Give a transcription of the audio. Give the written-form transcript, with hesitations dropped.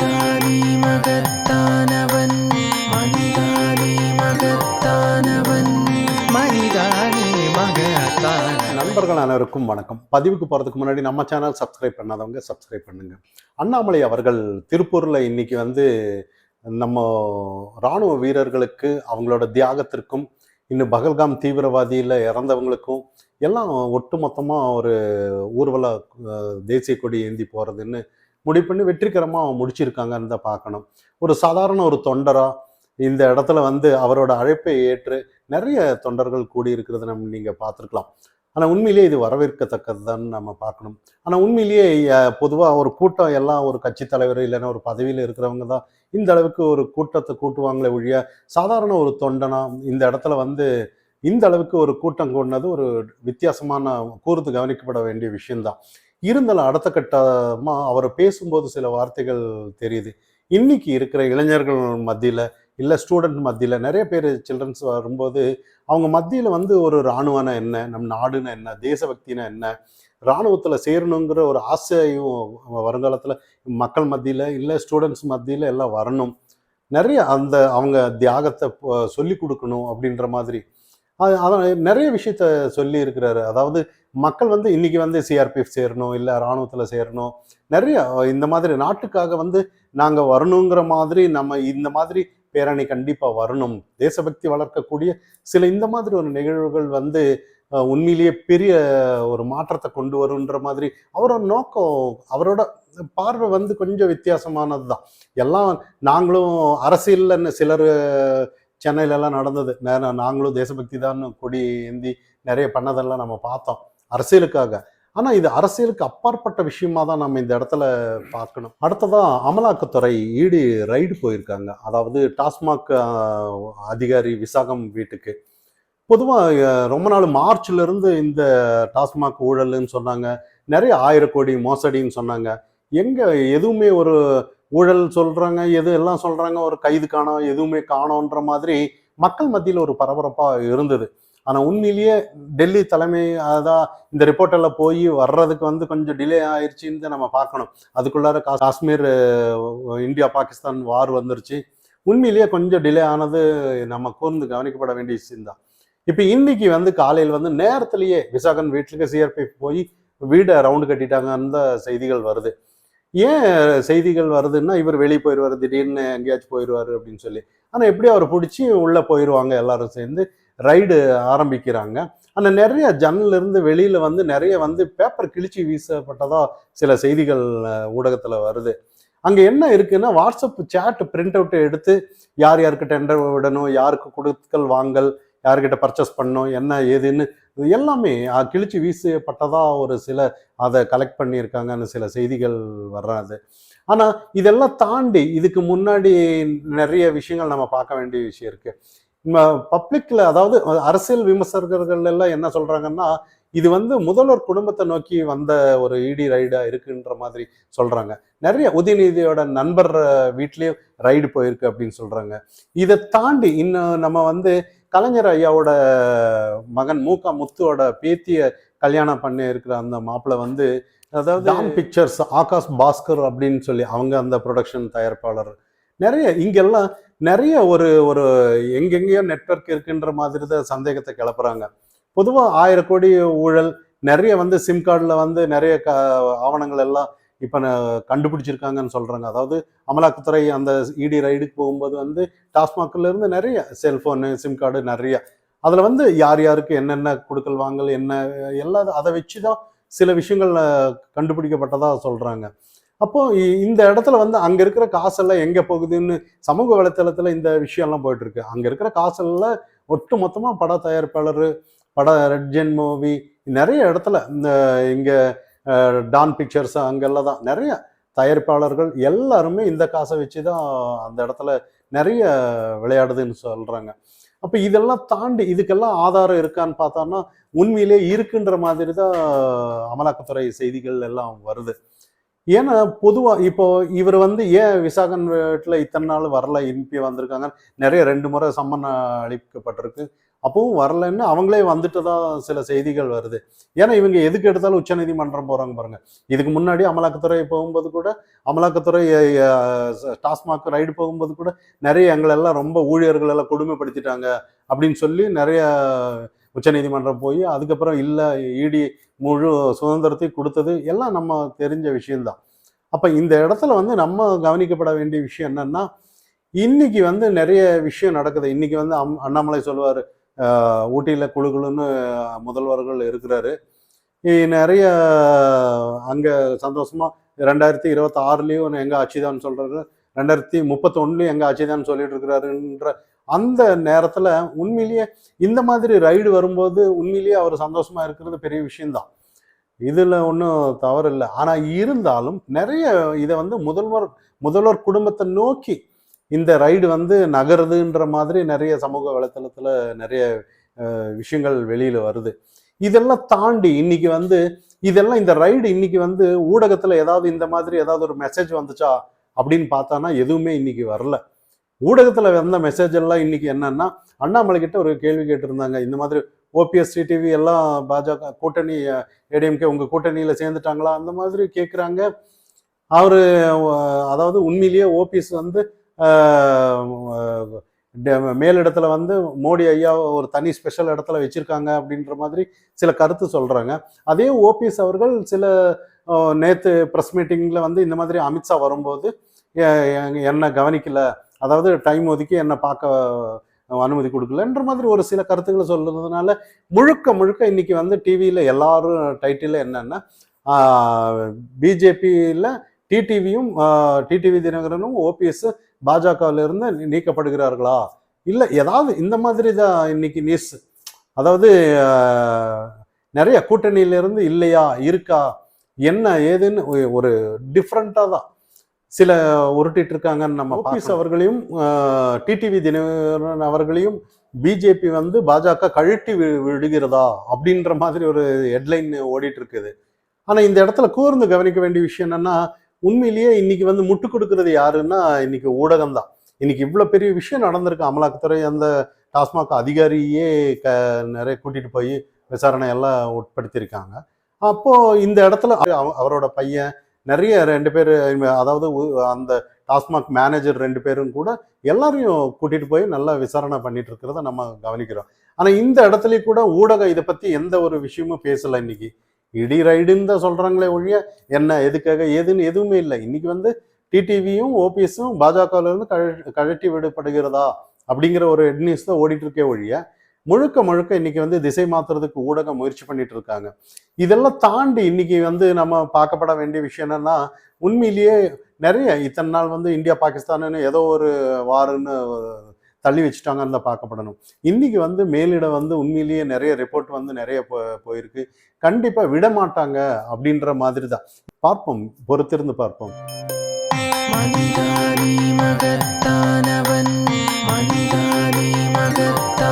மனிதானே மகத்தானவன், மனிதானே மகத்தானவன், மனிதானே மகத்தான. நண்பர்கள் அனைவருக்கும் வணக்கம். பதிவுக்கு போகிறதுக்கு முன்னாடி நம்ம சேனல் சப்ஸ்கிரைப் பண்ணாதவங்க சப்ஸ்கிரைப் பண்ணுங்க. அண்ணாமலை அவர்கள் திருப்பூரில் இன்னைக்கு நம்ம இராணுவ வீரர்களுக்கு அவங்களோட தியாகத்திற்கும் இன்னும் பகல்காம் தீவிரவாதியில் இறந்தவங்களுக்கும் எல்லாம் ஒட்டுமொத்தமாக ஒரு ஊர்வல தேசிய கொடி ஏந்தி போகிறதுன்னு முடிவு பண்ணி வெற்றிகரமாக முடிச்சிருக்காங்கன்னு தான் பார்க்கணும். ஒரு சாதாரண ஒரு தொண்டரா இந்த இடத்துல அவரோட அழைப்பை ஏற்று நிறைய தொண்டர்கள் கூடியிருக்கிறத நீங்கள் பார்த்துருக்கலாம். ஆனால் உண்மையிலேயே இது வரவேற்கத்தக்கது தான் நம்ம பார்க்கணும். ஆனால் உண்மையிலேயே பொதுவாக ஒரு கூட்டம் எல்லாம் ஒரு கட்சி தலைவர் இல்லைன்னா ஒரு பதவியில் இருக்கிறவங்க தான் இந்த அளவுக்கு ஒரு கூட்டத்தை கூட்டுவாங்களே ஒழிய சாதாரண ஒரு தொண்டனா இந்த இடத்துல இந்த அளவுக்கு ஒரு கூட்டம் கூடினது ஒரு வித்தியாசமான கூர்ந்து கவனிக்கப்பட வேண்டிய விஷயம்தான். இருந்தாலும் அடுத்த கட்டமாக அவர் பேசும்போது சில வார்த்தைகள் தெரியுது. இன்னைக்கு இருக்கிற இளைஞர்கள் மத்தியில் இல்லை ஸ்டூடெண்ட் மத்தியில் நிறைய பேர் சில்ட்ரன்ஸ் வரும்போது அவங்க மத்தியில் ஒரு இராணுவனா என்ன, நம் நாடுனா என்ன, தேசபக்தினா என்ன, இராணுவத்தில் சேரணுங்கிற ஒரு ஆசையும் வருங்காலத்தில் மக்கள் மத்தியில் இல்லை ஸ்டூடெண்ட்ஸ் மத்தியில் எல்லாம் வரணும். நிறைய அவங்க தியாகத்தை சொல்லி கொடுக்கணும் அப்படின்ற மாதிரி அதான் நிறைய விஷயத்த சொல்லி இருக்கிறாரு. அதாவது மக்கள் இன்னைக்கு சிஆர்பிஎஃப் சேரணும் இல்லை இராணுவத்தில் சேரணும், நிறைய இந்த மாதிரி நாட்டுக்காக நாங்கள் வரணுங்கிற மாதிரி நம்ம இந்த மாதிரி பேரணி கண்டிப்பாக வரணும். தேசபக்தி வளர்க்கக்கூடிய சில இந்த மாதிரி ஒரு நிகழ்வுகள் உண்மையிலேயே பெரிய ஒரு மாற்றத்தை கொண்டு வருன்ற மாதிரி அவரோட நோக்கம், அவரோட பார்வை கொஞ்சம் வித்தியாசமானது தான். எல்லாம் நாங்களும் அரசியல்னு சிலர் சென்னையிலலாம் நடந்தது, நாங்களும் தேசபக்தி தான் கொடி ஏந்தி நிறைய பண்ணதெல்லாம் நம்ம பார்த்தோம் அரசியலுக்காக. ஆனால் இது அரசியலுக்கு அப்பாற்பட்ட விஷயமா தான் நம்ம இந்த இடத்துல பார்க்கணும். அடுத்ததான் அமலாக்கத்துறை இடி ரைடு போயிருக்காங்க. அதாவது டாஸ்மாக் அதிகாரி விசாகம் வீட்டுக்கு. பொதுவாக ரொம்ப நாள் மார்ச்லேருந்து இந்த டாஸ்மாக் ஊழல்னு சொன்னாங்க, நிறைய 1000 கோடி மோசடின்னு சொன்னாங்க. எங்கே எதுவுமே ஒரு ஊழல் சொல்கிறாங்க, எது எல்லாம் சொல்கிறாங்க, ஒரு கைது காணோம், எதுவுமே காணோன்ற மாதிரி மக்கள் மத்தியில் ஒரு பரபரப்பாக இருந்தது. ஆனால் உண்மையிலேயே டெல்லி தலைமை அதான் இந்த ரிப்போர்ட்டெல்லாம் போய் வர்றதுக்கு கொஞ்சம் டிலே ஆயிடுச்சுன்னு நம்ம பார்க்கணும். அதுக்குள்ளார காஷ்மீர் இந்தியா பாகிஸ்தான் வார் வந்துருச்சு. உண்மையிலேயே கொஞ்சம் டிலே ஆனது நம்ம கூர்ந்து கவனிக்கப்பட வேண்டிய விஷயம்தான். இப்போ இன்னைக்கு காலையில் நேரத்திலேயே விசாகன் வீட்டுக்கு சிஆர்பிஎஃப் போய் வீடை ரவுண்டு கட்டிட்டாங்கன்னு செய்திகள் வருது. ஏன் செய்திகள் வருதுன்னா, இவர் வெளியே போயிடுவார், திடீர்னு எங்கேயாச்சும் போயிடுவார் அப்படின்னு சொல்லி. ஆனால் எப்படி அவர் பிடிச்சி உள்ளே போயிடுவாங்க, எல்லாரும் சேர்ந்து ரைடு ஆரம்பிக்கிறாங்க. ஆனால் நிறைய ஜன்னலிருந்து வெளியில் நிறைய பேப்பர் கிழிச்சி வீசப்பட்டதா சில செய்திகள் ஊடகத்தில் வருது. அங்கே என்ன இருக்குன்னா, வாட்ஸ்அப் சேட் பிரிண்ட் அவுட்டை எடுத்து யார் யாருக்கு டெண்டர் விடணும், யாருக்கு கொடுக்கல் வாங்கல், யார்கிட்ட பர்ச்சேஸ் பண்ணணும், என்ன ஏதுன்னு எல்லாமே கிழிச்சு வீசப்பட்டதா ஒரு சில அதை கலெக்ட் பண்ணியிருக்காங்கன்னு சில செய்திகள் வர்றது. ஆனால் இதெல்லாம் தாண்டி இதுக்கு முன்னாடி நிறைய விஷயங்கள் நம்ம பார்க்க வேண்டிய விஷயம் இருக்கு. பப்ளிக்ல, அதாவது அரசியல் விமர்சகர்கள் எல்லாம் என்ன சொல்றாங்கன்னா, இது முதல்வர் குடும்பத்தை நோக்கி வந்த ஒரு இடி ரைடா இருக்குன்ற மாதிரி சொல்றாங்க. நிறைய உதயநிதியோட நண்பர் வீட்லயும் ரைடு போயிருக்கு அப்படின்னு சொல்றாங்க. இதை தாண்டி இன்னும் நம்ம கலைஞர் ஐயாவோட மகன் மூகா முத்துவோட பேத்திய கல்யாணம் பண்ணி இருக்கிற அந்த மாப்பிள்ளை அதாவது டான் பிக்சர்ஸ் ஆகாஷ் பாஸ்கர் அப்படின்னு சொல்லி அவங்க அந்த ப்ரொடக்ஷன் தயாரிப்பாளர். நிறைய இங்கெல்லாம் நிறைய ஒரு ஒரு எங்கெங்கேயோ நெட்வொர்க் இருக்குன்ற மாதிரி தான் சந்தேகத்தை கிளப்புறாங்க. பொதுவாக 1000 கோடி ஊழல், நிறைய சிம் கார்டில் நிறைய ஆவணங்கள் எல்லாம் இப்போ கண்டுபிடிச்சிருக்காங்கன்னு சொல்கிறாங்க. அதாவது அமலாக்கத்துறை அந்த இடி ரைடுக்கு போகும்போது டாஸ்மாக்ல இருந்து நிறைய செல்ஃபோனு, சிம் கார்டு நிறைய அதில் யார் யாருக்கு என்னென்ன கொடுக்கல் வாங்கல் என்ன எல்லாம் அதை வச்சு தான் சில விஷயங்கள் கண்டுபிடிக்கப்பட்டதாக சொல்கிறாங்க. அப்போது இந்த இடத்துல அங்கே இருக்கிற காசெல்லாம் எங்கே போகுதுன்னு சமூக வலைத்தளத்தில் இந்த விஷயம்லாம் போயிட்டுருக்கு. அங்கே இருக்கிற காசெல்லாம் ஒட்டு மொத்தமாக பட தயாரிப்பாளர், பட ரெட் ஜென் மூவி நிறைய இடத்துல இந்த இங்கே டான் பிக்சர்ஸ் அங்கெல்லாம் தான் நிறைய தயாரிப்பாளர்கள் எல்லாருமே இந்த காசை வச்சு தான் அந்த இடத்துல நிறைய விளையாடுதுன்னு சொல்கிறாங்க. அப்போ இதெல்லாம் தாண்டி இதுக்கெல்லாம் ஆதாரம் இருக்கான்னு பார்த்தோம்னா உண்மையிலே இருக்குன்ற மாதிரி தான் அமலாக்கத்துறை செய்திகள் எல்லாம் வருது. ஏன்னா பொதுவாக இப்போ இவர் ஏன் விசாகன் வீட்டில் இத்தனை நாள் வரல, இன்பி வந்திருக்காங்க, நிறைய 2 முறை சம்மன் அளிக்கப்பட்டிருக்கு. அப்பவும் வரலன்னு அவங்களே வந்துட்டு தான் சில செய்திகள் வருது. ஏன்னா இவங்க எதுக்கு எடுத்தாலும் உச்சநீதிமன்றம் போறாங்க பாருங்க. இதுக்கு முன்னாடி அமலாக்கத்துறை போகும்போது கூட அமலாக்கத்துறை டாஸ்மாக் ரைடு போகும்போது கூட நிறைய எங்களெல்லாம் ரொம்ப ஊழியர்கள் எல்லாம் கொடுமைப்படுத்திட்டாங்க அப்படின்னு சொல்லி நிறைய உச்சநீதிமன்றம் போய் அதுக்கப்புறம் இல்லை இடி முழு சுதந்திரத்தை கொடுத்தது எல்லாம் நம்ம தெரிஞ்ச விஷயம்தான். அப்ப இந்த இடத்துல வந்து நம்ம கவனிக்கப்பட வேண்டிய விஷயம் என்னன்னா, இன்னைக்கு வந்து நிறைய விஷயம் நடக்குது. இன்னைக்கு வந்து அண்ணாமலை சொல்லுவாரு, ஊட்டியில குழு குழுன்னு முதல்வர்கள் இருக்கிறாரு. நிறைய அங்க சந்தோஷமா 2026லயும் எங்க ஆட்சிதான் சொல்றாரு, 2031லயும் எங்க ஆட்சிதான் சொல்லிட்டு இருக்கிறாருன்ற அந்த நேரத்துல உண்மையிலேயே இந்த மாதிரி ரைடு வரும்போது உண்மையிலேயே அவர் சந்தோஷமா இருக்கிறது பெரிய விஷயம்தான். இதுல ஒன்றும் தவறு இல்லை. ஆனா இருந்தாலும் நிறைய இதை வந்து முதல்வர் குடும்பத்தை நோக்கி இந்த ரைடு வந்து நகருதுன்ற மாதிரி நிறைய சமூக வலைத்தளத்துல நிறைய விஷயங்கள் வெளியில வருது. இதெல்லாம் தாண்டி இன்னைக்கு வந்து இதெல்லாம் இந்த ரைடு இன்னைக்கு வந்து ஊடகத்துல ஏதாவது இந்த மாதிரி ஏதாவது ஒரு மெசேஜ் வந்துச்சா அப்படின்னு பார்த்தானா எதுவுமே இன்னைக்கு வரல. ஊடகத்துல வந்த மெசேஜ் எல்லாம் இன்னைக்கு என்னன்னா, அண்ணாமலை கிட்ட ஒரு கேள்வி கேட்டிருந்தாங்க. இந்த மாதிரி ஓபிஎஸ் டிடிவி எல்லாம் பாஜக கூட்டணி ஏடிஎம்கே உங்க கூட்டணியில சேர்ந்துட்டாங்களா அந்த மாதிரி கேட்குறாங்க. அவரு அதாவது உண்மையிலேயே ஓபிஎஸ் வந்து மேலிடத்துல வந்து மோடி ஐயா ஒரு தனி ஸ்பெஷல் இடத்துல வச்சிருக்காங்க அப்படின்ற மாதிரி சில கருத்து சொல்றாங்க. அதே ஓபிஎஸ் அவர்கள் சில நேத்து ப்ரெஸ் மீட்டிங்ல வந்து இந்த மாதிரி அமித்ஷா வரும்போது என்ன கவனிக்கல, அதாவது டைம் ஒதுக்கி என்ன பார்க்க அனுமதி கொடுக்கலன்ற மாதிரி ஒரு சில கருத்துக்களை சொல்றதுனால முழுக்க இன்னைக்கு வந்து டிவியில எல்லாரும் டைட்டில் என்னன்னா, பிஜேபியில டிடிவியும் டிடிவி தினகரனும் ஓபிஎஸ் பாஜகவில் இருந்து நீக்கப்படுகிறார்களா, இல்லை ஏதாவது இந்த மாதிரி தான் இன்னைக்கு நியூஸ். அதாவது நிறைய கூட்டணியிலிருந்து இல்லையா இருக்கா என்ன ஏதுன்னு ஒரு டிஃப்ரெண்டா தான் சில உருட்டிட்டு இருக்காங்கன்னு நம்ம ஓபிஎஸ் அவர்களையும் டிடிவி தினகரன் அவர்களையும் பிஜேபி வந்து பாஜக கழட்டி விடுகிறதா அப்படின்ற மாதிரி ஒரு ஹெட்லைன் ஓடிட்டு இருக்குது. ஆனா இந்த இடத்துல கூர்ந்து கவனிக்க வேண்டிய விஷயம் என்னன்னா, உண்மையிலேயே இன்னைக்கு வந்து முட்டு கொடுக்கறது யாருன்னா இன்னைக்கு ஊடகம் தான். இன்னைக்கு இவ்வளவு பெரிய விஷயம் நடந்திருக்கு. அமலாக்கத்துறை அந்த டாஸ்மாக் அதிகாரியே நிறைய கூட்டிட்டு போய் விசாரணை எல்லாம் உட்படுத்தியிருக்காங்க. அப்போ இந்த இடத்துல அவரோட பையன் நிறைய 2 பேர், அதாவது அந்த டாஸ்மாக் மேனேஜர் 2 பேரும் கூட எல்லாரையும் கூட்டிட்டு போய் நல்லா விசாரணை பண்ணிட்டு இருக்கிறத நம்ம கவனிக்கிறோம். ஆனா இந்த இடத்துலயும் கூட ஊடகம் இதை பத்தி எந்த ஒரு விஷயமும் பேசல. இன்னைக்கு இடி ரைடுன்னு தான் சொல்றாங்களே ஒழிய என்ன எதுக்காக ஏதுன்னு எதுவுமே இல்லை. இன்னைக்கு வந்து டிடிவியும் ஓபிஎஸும் பாஜகல இருந்து கழட்டி விடப்படுகிறதா அப்படிங்கிற ஒரு ஹெட் நியூஸ் தான் ஓடிட்டு இருக்கே ஒழிய முழுக்க இன்னைக்கு வந்து திசை மாத்துறதுக்கு ஊடகம் முயற்சி பண்ணிட்டு இருக்காங்க. இதெல்லாம் தாண்டி இன்னைக்கு வந்து நம்ம பார்க்கப்பட வேண்டிய விஷயம் என்னன்னா, உண்மையிலேயே நிறைய இத்தனை நாள் வந்து இந்தியா பாகிஸ்தான்னு ஏதோ ஒரு வாருன்னு தள்ளி வச்சுட்டாங்கன்னு தான் பார்க்கப்படணும். இன்னைக்கு வந்து மேலிடம் வந்து உண்மையிலேயே நிறைய ரிப்போர்ட் வந்து நிறைய போயிருக்கு. கண்டிப்பா விட மாட்டாங்க அப்படின்ற மாதிரி தான். பார்ப்போம், பொறுத்திருந்து பார்ப்போம். மனிதானி மகத்தானவன், மனிதானி மகத்தானவன்.